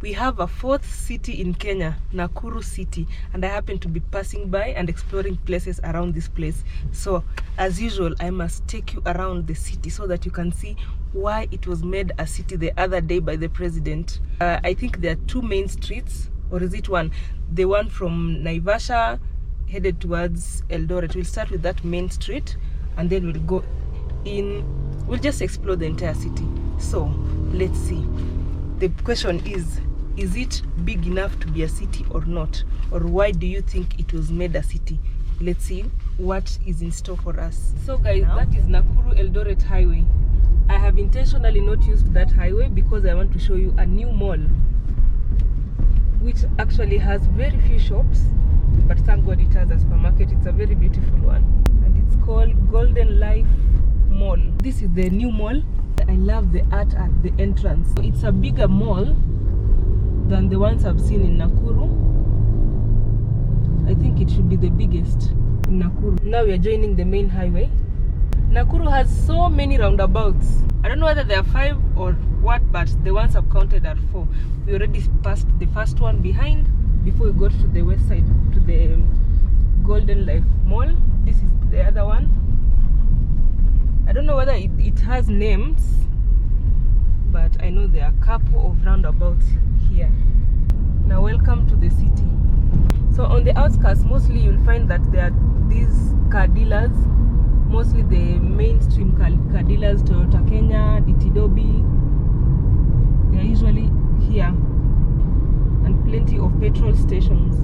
We have a fourth city in Kenya, Nakuru City, and I happen to be passing by and exploring places around this place. So as usual, I must take you around the city so that you can see why it was made a city the other day by the president. I think there are two main streets, or is it one? The one from Naivasha headed towards Eldoret. We'll start with that main street and then we'll go in. We'll just explore the entire city. So let's see. The question is it big enough to be a city or not? Or why do you think it was made a city? Let's see what is in store for us. So guys, that is Nakuru Eldoret highway. I have intentionally not used that highway because I want to show you a new mall, which actually has very few shops, but thank God it has a supermarket. It's a very beautiful one, and it's called Golden Life Mall. This is the new mall. I love the art at the entrance. It's a bigger mall than the ones I've seen in Nakuru. I think it should be the biggest in Nakuru. Now we are joining the main highway. Nakuru has so many roundabouts. I don't know whether there are 5 or what, but the ones I've counted are 4. We already passed the first one behind before we got to the west side, to the Golden Life Mall. This is the other one. I don't know whether it has names, but I know there are a couple of roundabouts here. Now welcome to the city. So on the outskirts, mostly you'll find that there are these car dealers, mostly the mainstream car dealers, Toyota Kenya, DT Dobby. They are usually here, and plenty of petrol stations.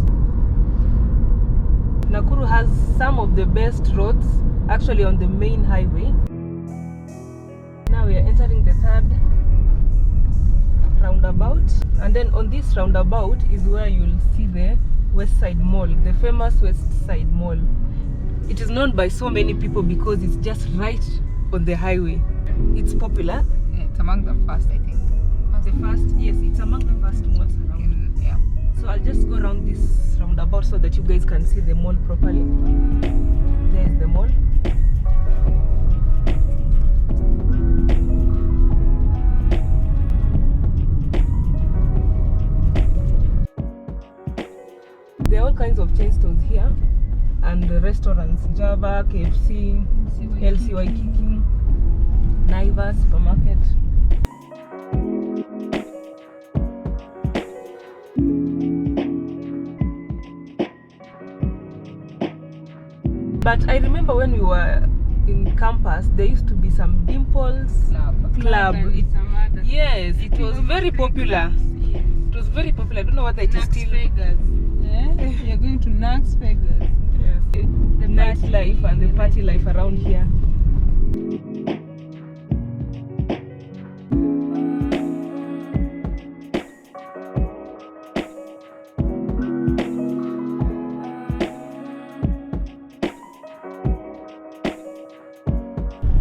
Nakuru has some of the best roads actually on the main highway. Now we are entering the third roundabout, and then on this roundabout is where you'll see the West Side Mall, the famous West Side Mall. It is known by so many people because it's just right on the highway. It's popular. Yeah, it's among the first, I think. The first, yes, it's among the first malls around. Yeah. So I'll just go around this roundabout so that you guys can see the mall properly. There is the mall. There are all kinds of chain stores here and restaurants: Java, KFC, LC Waikiki, Naivas supermarket. But I remember when we were in campus, there used to be some Dimples Club. Yes, it was very popular. It was very popular. I don't know whether it is still. You're going to Nax Vegas. Yes. The nightlife and the party life around here.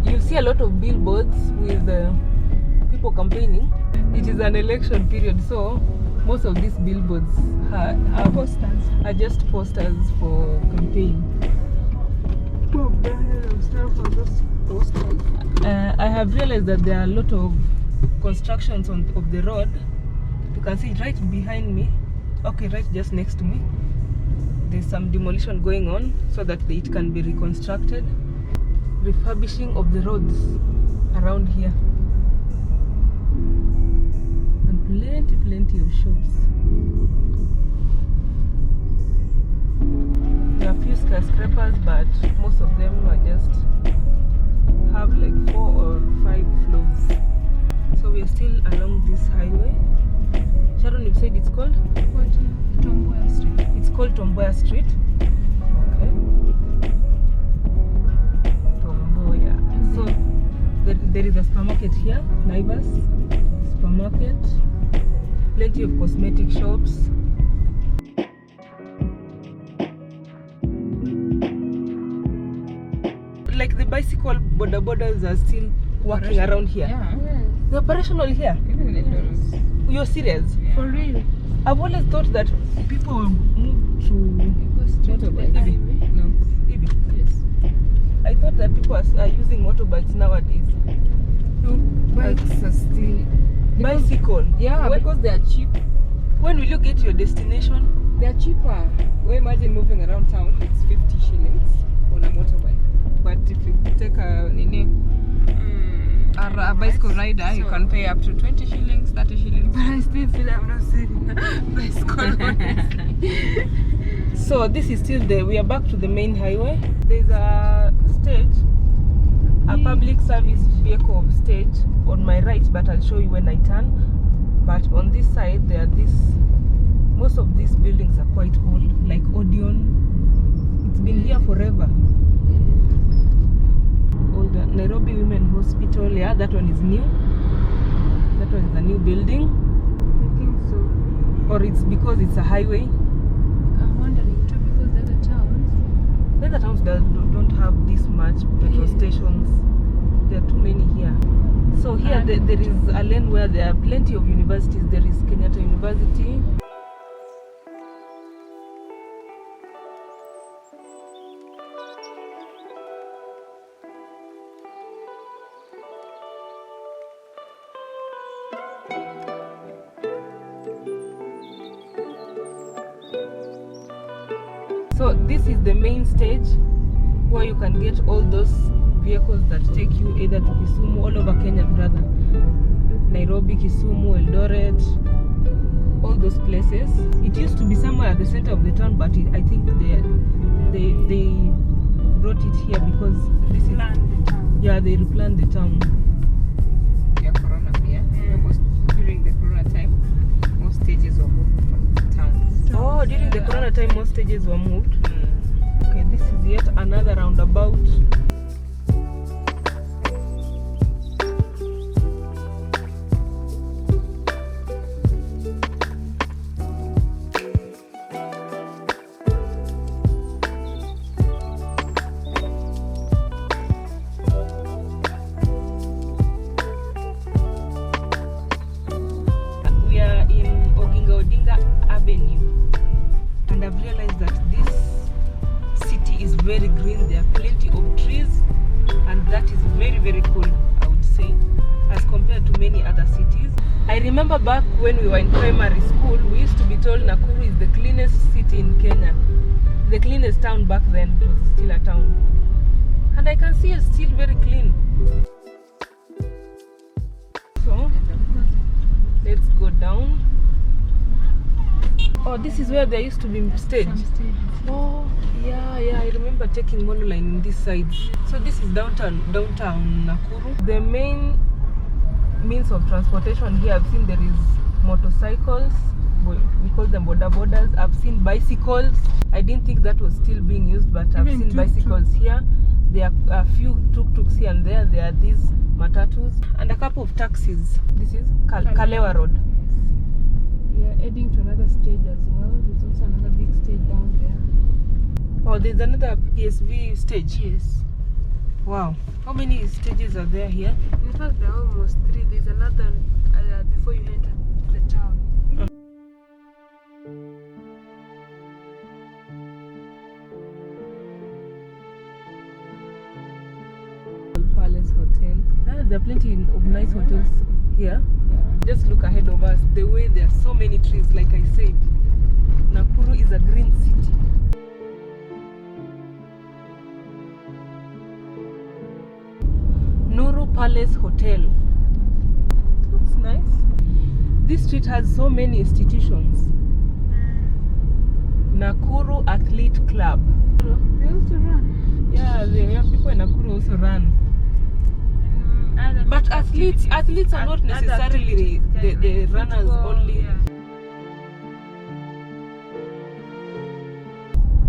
You'll see a lot of billboards with people campaigning. It is an election period, so most of these billboards are just posters for campaign. I have realized that there are a lot of constructions of the road. You can see it right behind me. Okay, right just next to me. There's some demolition going on so that it can be reconstructed. Refurbishing of the roads around here. And plenty of shops. There are a few skyscrapers, but most of them are just have like 4 or 5 floors. So we are still along this highway. Sharon, you said it's called? Tomboya Street. It's called Tomboya Street. Okay. Tomboya. So there is a supermarket here, Naivas supermarket. Plenty of cosmetic shops. Like the bicycle bodas are still working around here. Yeah. They're operational here. Even in Eldoret. You're serious? Yeah. For real? I've always thought that people will move to Ibi. No. Ibi. Yes. I thought that people are using motorbikes nowadays. No. Bikes are still. Bicycle? Yeah, Where? because they are cheap. When will you get to your destination? They're cheaper. We imagine moving around town, it's 50 shillings on a motorbike. But if you take a bicycle rider, you can pay up to 20 shillings, 30 shillings. But I still feel I'm not saving a bicycle, honestly. So this is still there. We are back to the main highway. There's a stage, a public service vehicle stage on my right, but I'll show you when I turn. But on this side, there are most of these buildings are quite old, like Odeon. It's been here forever. Older Nairobi Women Hospital, yeah, that one is new. That one is a new building. I think so. Or it's because it's a highway. I'm wondering too, because the other towns don't have this much petrol stations. There are too many here. So here there is a lane where there are plenty of universities. There is Kenyatta University. So this is the main stage where you can get all those vehicles that take you either to Kisumu, all over Kenya rather. Nairobi, Kisumu, Eldoret, all those places. It used to be somewhere at the center of the town, but I think they brought it here because this is yeah, they replanned the town. Yeah, Corona, yeah. During the Corona time, most stages were moved from towns. Oh, during the Corona time, most stages were moved. Okay, this is yet another roundabout. And I've realized that this city is very green. There are plenty of trees, and that is very, very cool, I would say, as compared to many other cities. I remember back when we were in primary school, we used to be told Nakuru is the cleanest city in Kenya. The cleanest town back then. It was still a town, and I can see it's still very clean. So let's go down. Oh, this is where there used to be stage. Oh, yeah, I remember taking monoline in this side. So this is downtown Nakuru. The main means of transportation here, I've seen there is motorcycles. We call them boda bodas. I've seen bicycles. I didn't think that was still being used, but I've seen bicycles here. There are a few tuk-tuks here and there. There are these matatus and a couple of taxis. This is Kalewa Road. We are heading to another stage as well. There's also another big stage down there. Oh, there's another PSV stage? Yes. Wow. How many stages are there here? In fact, there are almost 3. There's another before you enter the town. Palace Hotel. There are plenty of nice hotels here. Just look ahead of us, the way there are so many trees. Like I said, Nakuru is a green city. Nuru Palace Hotel. Looks nice. This street has so many institutions. Nakuru Athlete Club. They also run. Yeah, people in Nakuru also run. But athletes are not necessarily the runners only. Yeah.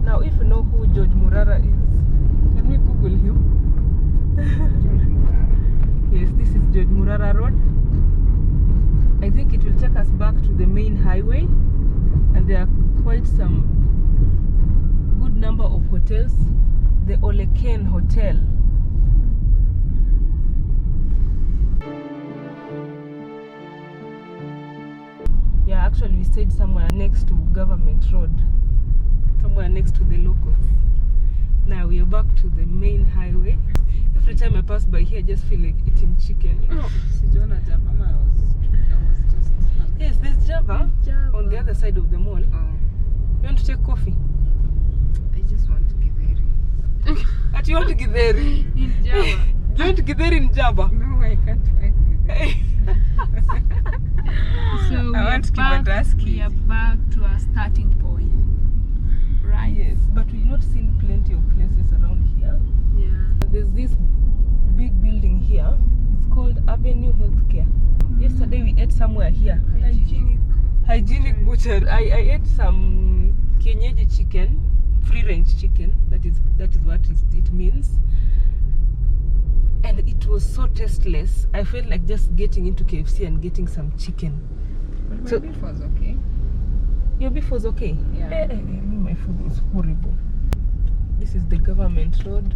Now, if you know who George Murara is, can we Google him? Yes, this is George Murara Road. I think it will take us back to the main highway, and there are quite some good number of hotels. The Oleken Hotel. Yeah, actually we stayed somewhere next to Government Road, somewhere next to the locals. Now we are back to the main highway. Every time I pass by here, I just feel like eating chicken. Oh, I was just Yes, there's Java on the other other side of the mall. Oh. You want to take coffee? I just want githeri. You want githeri? In Java. You want githeri in Java? No, I can't find githeri. So I want kibadaski. we are back to our starting point, right? Yes, but we've not seen plenty of places around here. Yeah. There's this big building here. It's called Avenue Healthcare. Yesterday we ate somewhere here. Hygienic butcher. I ate some kienyeji chicken, free range chicken. That is what it means. And it was so tasteless. I felt like just getting into KFC and getting some chicken. But my So- beef was okay. Your beef was okay? Yeah. My food was horrible. This is the government road.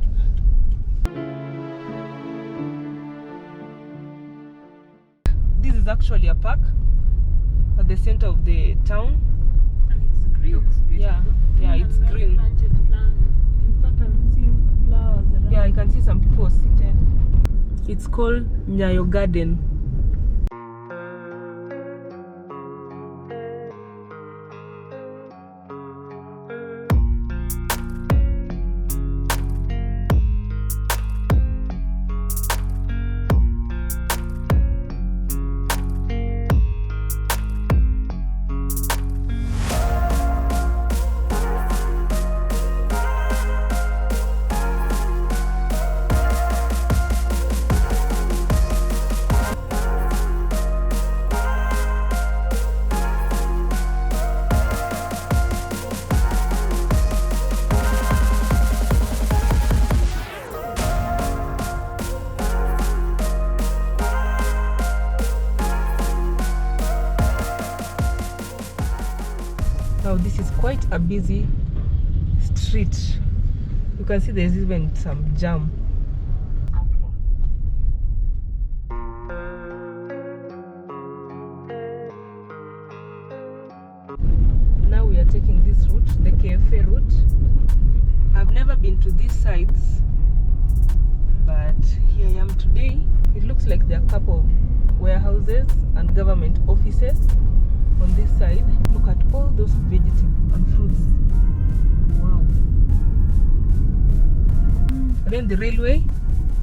This is actually a park at the center of the town. And it's green. Looks beautiful. Yeah, it's And green. well-planted plant. In fact, I'm seeing flowers around. Yeah, I can see some people seated. It's called Nyayo Garden. Now this is quite a busy street. You can see there's even some jam. Now we are taking this route, the KFA route. I've never been to these sites, but here I am today. It looks like there are a couple of warehouses and government offices on this side. Look at all those vegetables and fruits. Wow. Then the railway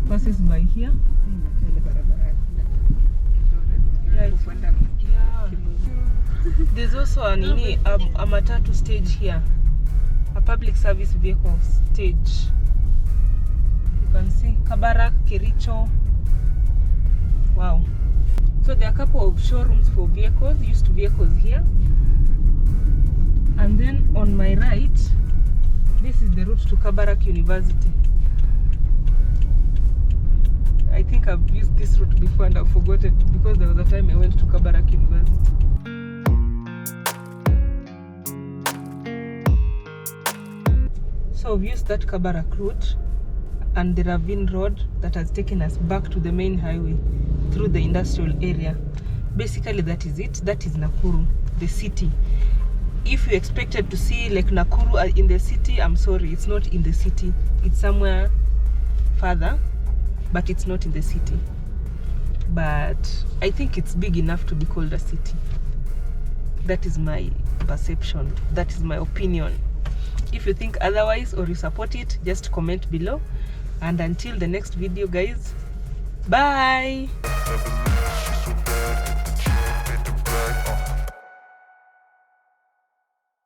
passes by here. Yeah, it's- yeah. There's also a matatu stage here, a public service vehicle stage. You can see Kabarak, Kericho. Wow. So there are a couple of showrooms for vehicles, used vehicles here. And then on my right, this is the route to Kabarak University. I think I've used this route before and I've forgotten because there was a time I went to Kabarak University. So we've used that Kabarak route and the Ravine Road that has taken us back to the main highway through the industrial area. Basically that is it. That is Nakuru, the city. If you expected to see Lake Nakuru in the city, I'm sorry, it's not in the city. It's somewhere further, but it's not in the city. But I think it's big enough to be called a city. That is my perception. That is my opinion. If you think otherwise or you support it, just comment below. And until the next video, guys, bye.